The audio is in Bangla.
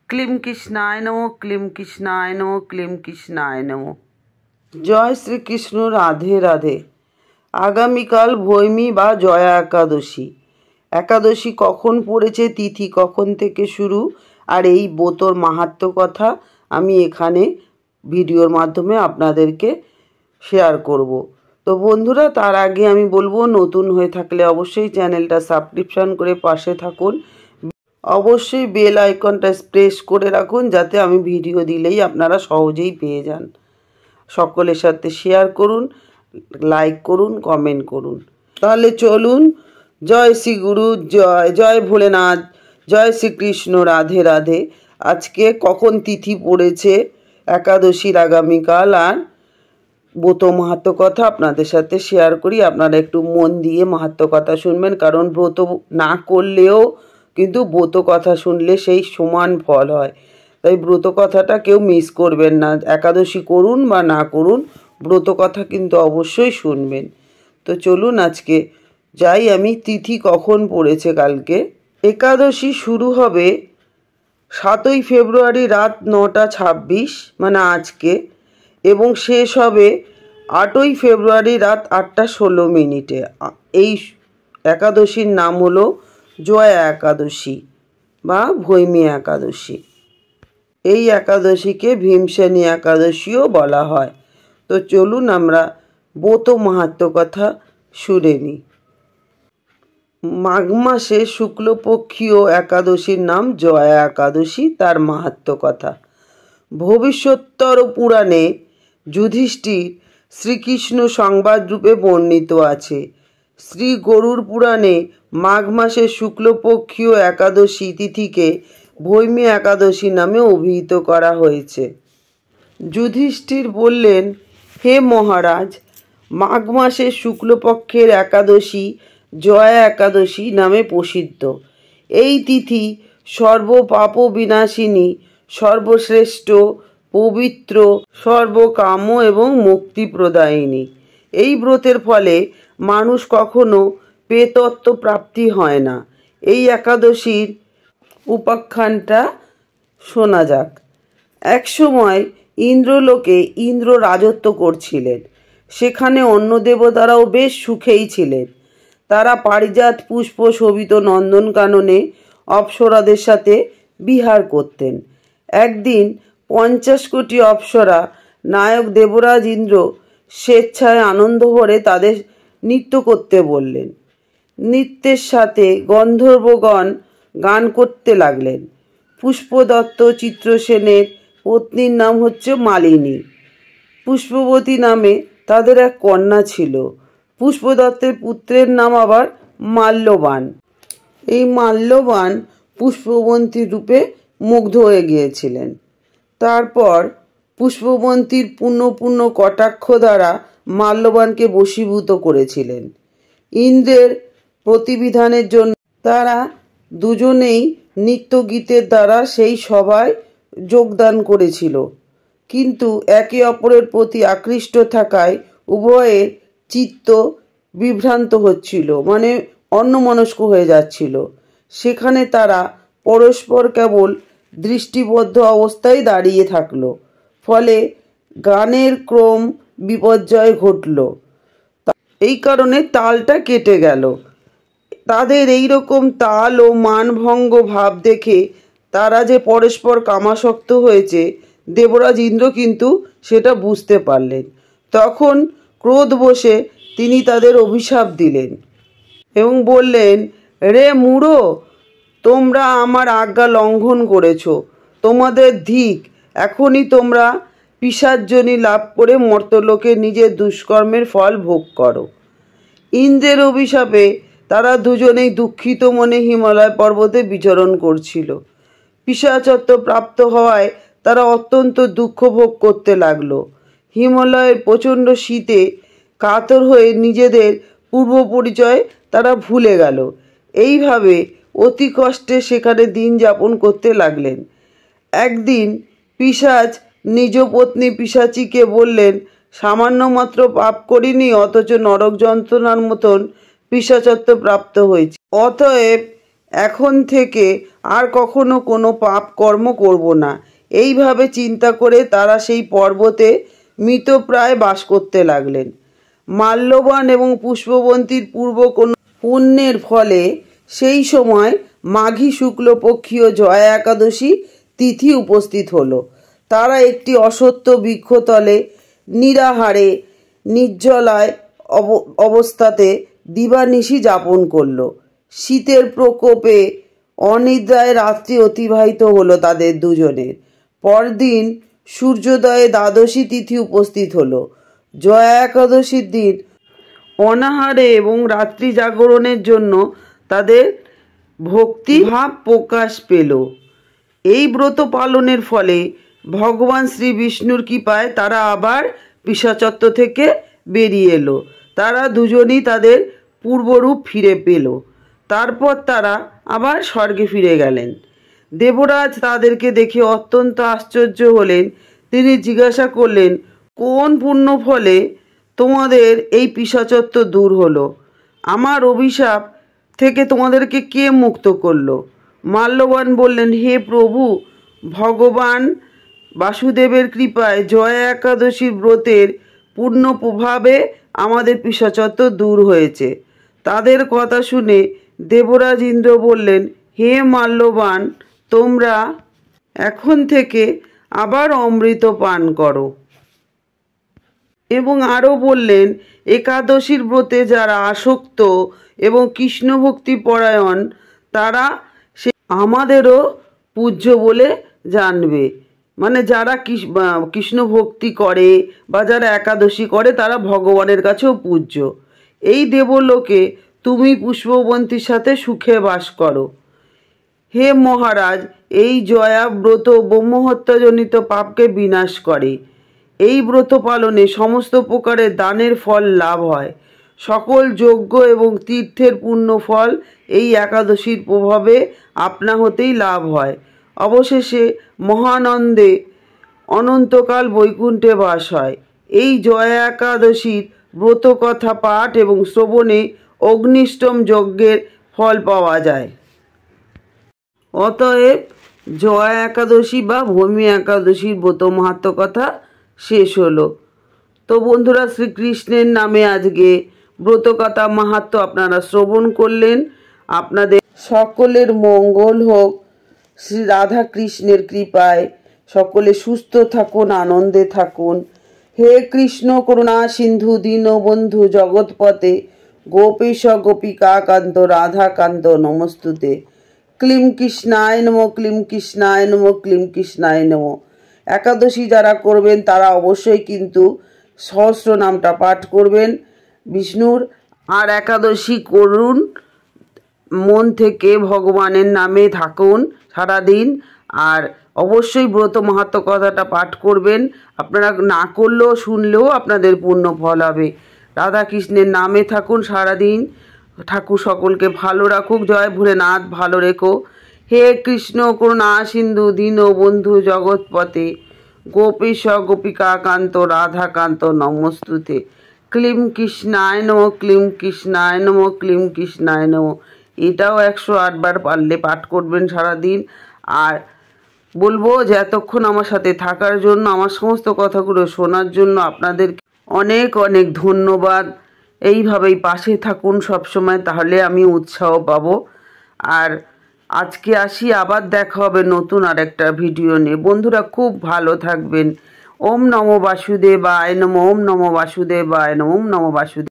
ক্লিম কৃষ্ণায় নমঃ, ক্লিম কৃষ্ণায় নমঃ, ক্লিম কৃষ্ণায় নমঃ। জয় শ্রীকৃষ্ণ। রাধে রাধে। আগামীকাল ভৈমী বা জয়া একাদশী। একাদশী কখন পড়েছে, তিথি কখন থেকে শুরু, আর এই ব্রতর মাহাত্ম্য কথা আমি এখানে ভিডিওর মাধ্যমে আপনাদেরকে শেয়ার করব। তো বন্ধুরা, তার আগে আমি বলবো, নতুন হয়ে থাকলে অবশ্যই চ্যানেলটা সাবস্ক্রিপশন করে পাশে থাকুন। অবশ্যই বেল আইকনটা প্রেস করে রাখুন, যাতে আমি ভিডিও দিলেই আপনারা সহজেই পেয়ে যান। সকলের সাথে শেয়ার করুন, লাইক করুন, কমেন্ট করুন। তাহলে চলুন। জয় শ্রী গুরু, জয় জয় ভোলেনাথ, জয় শ্রীকৃষ্ণ, রাধে রাধে। আজকে কখন তিথি পড়েছে একাদশীর, আগামীকাল, আর ব্রত মাহাত্ম্য কথা আপনাদের সাথে শেয়ার করি। আপনারা একটু মন দিয়ে মাহাত্ম্য কথা শুনবেন, কারণ ব্রত না করলেও কিন্তু ব্রত কথা শুনলে সেই সমান ফল হয়। তাই ব্রত কথাটা কেউ মিস করবেন না। একাদশী করুন বা না করুন, ব্রত কথা কিন্তু অবশ্যই শুনবেন। তো চলুন আজকে যাই আমি, তিথি কখন পড়েছে কালকে। একাদশী শুরু হবে 7ই ফেব্রুয়ারি রাত 9:26 মানে আজকে, এবং শেষ হবে 8ই ফেব্রুয়ারি রাত 8:16। এই একাদশীর নাম হলো জয়া একাদশী বা ভৈমী একাদশী। এই একাদশীকে ভীমসেনী একাদশীও বলা হয়। তো চলুন আমরা ব্রত মাহাত্ম্য কথা শুনে নিই। মাঘ মাসে শুক্লপক্ষীয় একাদশীর নাম জয়া একাদশী। তার মাহাত্ম্য কথা। ভবিষ্যোত্তর পুরাণে যুধিষ্ঠির শ্রীকৃষ্ণ সংবাদ রূপে বর্ণিত আছে। শ্রী গরুড় পুরাণে মাঘ মাসের শুক্লপক্ষীয় একাদশী তিথিকে ভৈমী একাদশী নামে অভিহিত করা হয়েছে। যুধিষ্ঠির বললেন, হে মহারাজ, মাঘ মাসের শুক্লপক্ষের একাদশী জয়া একাদশী নামে প্রসিদ্ধ। এই তিথি সর্বপাপ বিনাশিনী, সর্বশ্রেষ্ঠ, পবিত্র, সর্বকাম্য এবং মুক্তিপ্রদায়িনী। এই ব্রতের ফলে মানুষ কখনো পেতত্ব প্রাপ্তি হয় না। এই একাদশীর উপাখ্যানটা শোনা যাক। এক সময় ইন্দ্রলোকে ইন্দ্র রাজত্ব করছিলেন। সেখানে অন্য দেবতারাও বেশ সুখেই ছিলেন। তারা পারিজাত পুষ্প শোভিত নন্দনকাননে অপ্সরাদের সাথে বিহার করতেন। একদিন 50 কোটি অপ্সরা নায়ক দেবরাজ ইন্দ্র স্বেচ্ছায় আনন্দ ভরে তাদের নৃত্য করতে বললেন। নৃত্যের সাথে গন্ধর্বগণ গান করতে লাগলেন। পুষ্পদত্ত চিত্রসেনের পত্নীর নাম হচ্ছে মালিনী। পুষ্পবতী নামে তাদের এক কন্যা ছিল। পুষ্পদত্তের পুত্রের নাম আবার মাল্যবান। এই মাল্যবান পুষ্পবন্তীর রূপে মুগ্ধ হয়ে গিয়েছিলেন। তারপর পুষ্পবন্তীর পূর্ণ কটাক্ষ দ্বারা মাল্যবানকে বশীভূত করেছিলেন। ইন্দ্রের প্রতিবিধানের জন্য তারা দুজনেই নৃত্যগীতের দ্বারা সেই সভায় যোগদান করেছিল। কিন্তু একে অপরের প্রতি আকৃষ্ট থাকায় উভয়ের চিত্ত বিভ্রান্ত হচ্ছিল, মানে অন্যমনস্ক হয়ে যাচ্ছিল। সেখানে তারা পরস্পর কেবল দৃষ্টিবদ্ধ অবস্থায় দাঁড়িয়ে থাকলো। ফলে গানের ক্রম বিপর্যয় ঘটল। এই কারণে তালটা কেটে গেল। তাদের এই রকম তাল ও মানভঙ্গ ভাব দেখে তারা যে পরস্পর কামাসক্ত হয়েছে, দেবরাজ ইন্দ্র কিন্তু সেটা বুঝতে পারলেন। তখন ক্রোধ বশে তিনি তাদের অভিশাপ দিলেন এবং বললেন, রে মূঢ়, তোমরা আমার আজ্ঞা লঙ্ঘন করেছ। তোমাদের ধিক, এখনই তোমরা পিশাচযোনি লাভ করে মর্তলোকে নিজের দুষ্কর্মের ফল ভোগ করো। ইন্দ্রের অভিশাপে তারা দুজনেই দুঃখিত মনে হিমালয় পর্বতে বিচরণ করছিল। পিশাচত্ব প্রাপ্ত হওয়ায় তারা অত্যন্ত দুঃখ ভোগ করতে লাগলো। হিমালয়ের প্রচণ্ড শীতে কাতর হয়ে নিজেদের পূর্ব পরিচয় তারা ভুলে গেল। এইভাবে অতি কষ্টে সেখানে দিন যাপন করতে লাগলেন। একদিন পিশাচ নিজ পত্নী পিশাচীকে বললেন, সামান্য মাত্র পাপ করিনি, অথচ নরক যন্ত্রণার মতন পিশাচত্ব প্রাপ্ত হয়েছে। অতএব এখন থেকে আর কখনো কোনো পাপ কর্ম করব না। এইভাবে চিন্তা করে তারা সেই পর্বতে মৃতপ্রায় বাস করতে লাগলেন। মাল্যবান এবং পুষ্পবন্তীর পূর্ব কোনো পুণ্যের ফলে সেই সময় মাঘী শুক্লপক্ষীয় জয়া একাদশী তিথি উপস্থিত হলো। তারা একটি অসত্য বৃক্ষতলে নিরাহারে নির্জলায় অবস্থাতে দিবানিশি যাপন করল। শীতের প্রকোপে অনিদ্রায় রাত্রি অতিবাহিত হলো তাদের দুজনের। পরদিন সূর্যোদয়ে দ্বাদশী তিথি উপস্থিত হলো। জয়া একাদশীর দিন অনাহারে এবং রাত্রি জাগরণের জন্য তাদের ভক্তিভাব প্রকাশ পেল। এই ব্রত পালনের ফলে ভগবান শ্রী বিষ্ণুর কৃপায় তারা আবার পিশাচত্ব থেকে বেরিয়ে এলো। তারা দুজনই তাদের পূর্বরূপ ফিরে পেল। তারপর তারা আবার স্বর্গে ফিরে গেলেন। দেবরাজ তাদেরকে দেখে অত্যন্ত আশ্চর্য হলেন। তিনি জিজ্ঞাসা করলেন, কোন পুণ্য ফলে তোমাদের এই পিশাচত্ব দূর হলো? আমার অভিশাপ থেকে তোমাদেরকে কে মুক্ত করলো? মাল্যবান বললেন, হে প্রভু, ভগবান বাসুদেবের কৃপায় জয়া একাদশীর ব্রতের পূর্ণ প্রভাবে আমাদের পিশাচত্ব দূর হয়েছে। তাদের কথা শুনে দেবরাজ ইন্দ্র বললেন, হে মাল্যবান, তোমরা এখন থেকে আবার অমৃত পান করো। এবং আরও বললেন, একাদশীর ব্রতে যারা আসক্ত এবং কৃষ্ণ ভক্তি পরায়ণ তারা সে আমাদেরও পূজ্য বলে জানবে। মানে যারা কৃষ্ণ ভক্তি করে বা যারা একাদশী করে তারা ভগবানের কাছেও পূজ্য। এই দেবলোকে তুমি পুষ্পবন্তীর সাথে সুখে বাস করো। হে মহারাজ, এই জয়া ব্রত ব্রহ্মহত্যাজনিত পাপকে বিনাশ করে। এই ব্রত পালনে সমস্ত প্রকারের দানের ফল লাভ হয়। সকল যজ্ঞ এবং তীর্থের পুণ্য ফল এই একাদশীর প্রভাবে আপনা হতেই লাভ হয়। অবশেষে মহানন্দে অনন্তকাল বৈকুণ্ঠে বাস হয়। এই জয়া একাদশীর ব্রত কথা পাঠ এবং শ্রবণে অগ্নিষ্টম যজ্ঞের ফল পাওয়া যায়। অতএব জয়া একাদশী বা ভূমি একাদশীর ব্রত মাহাত্ম্য কথা শেষ হলো। তো বন্ধুরা, শ্রীকৃষ্ণের নামে আজকে ব্রতকথা মাহাত্ম্য আপনারা শ্রবণ করলেন। আপনাদের সকলের মঙ্গল হোক। শ্রী রাধা কৃষ্ণের কৃপায় সকলে সুস্থ থাকুন, আনন্দে থাকুন। হে কৃষ্ণ করুণা সিন্ধু দীনবন্ধু জগৎপতে গোপীশ গোপিকা কান্ত রাধাকান্ত নমস্তুতে। ক্লিম কৃষ্ণায় নমো, ক্লিম কৃষ্ণায় নমো, ক্লিম কৃষ্ণায় নমো। একাদশী যারা করবেন তারা অবশ্যই কিন্তু সহস্র নামটা পাঠ করবেন বিষ্ণুর। আর একাদশী করুন, মন থেকে ভগবানের নামে থাকুন সারাদিন। আর অবশ্যই ব্রত মাহাত্ম্য কথাটা পাঠ করবেন। আপনারা না করলেও শুনলেও আপনাদের পূর্ণ ফল হবে। রাধা কৃষ্ণের নামে থাকুন সারাদিন। ঠাকুর সকলকে ভালো রাখুক। জয় ভোলেনাথ, ভালো রেখো। হে কৃষ্ণ করুণা সিন্ধু দীনবন্ধু জগৎপতে গোপীশ গোপিকা কান্ত রাধাকান্ত নমস্তুতে। ক্লিম কৃষ্ণায় নমো, ক্লিম কৃষ্ণায় নমো, ক্লিম কৃষ্ণায় নমো। এটাও 108 বার পারলে পাঠ করবেন সারাদিন। আর বলবো যে এতক্ষণ আমার সাথে থাকার জন্য, আমার সমস্ত কথাগুলো শোনার জন্য আপনাদের অনেক অনেক ধন্যবাদ। এইভাবেই পাশে থাকুন সবসময়, তাহলে আমি উৎসাহ পাবো। আর আজকে আসি, আবার দেখা হবে নতুন আর একটা ভিডিও নিয়ে। বন্ধুরা খুব ভালো থাকবেন। ওম নমো বাসুদেবায় নমো, ওম নমো বাসুদেবায় নমো, ওম নমো বাসুদেব।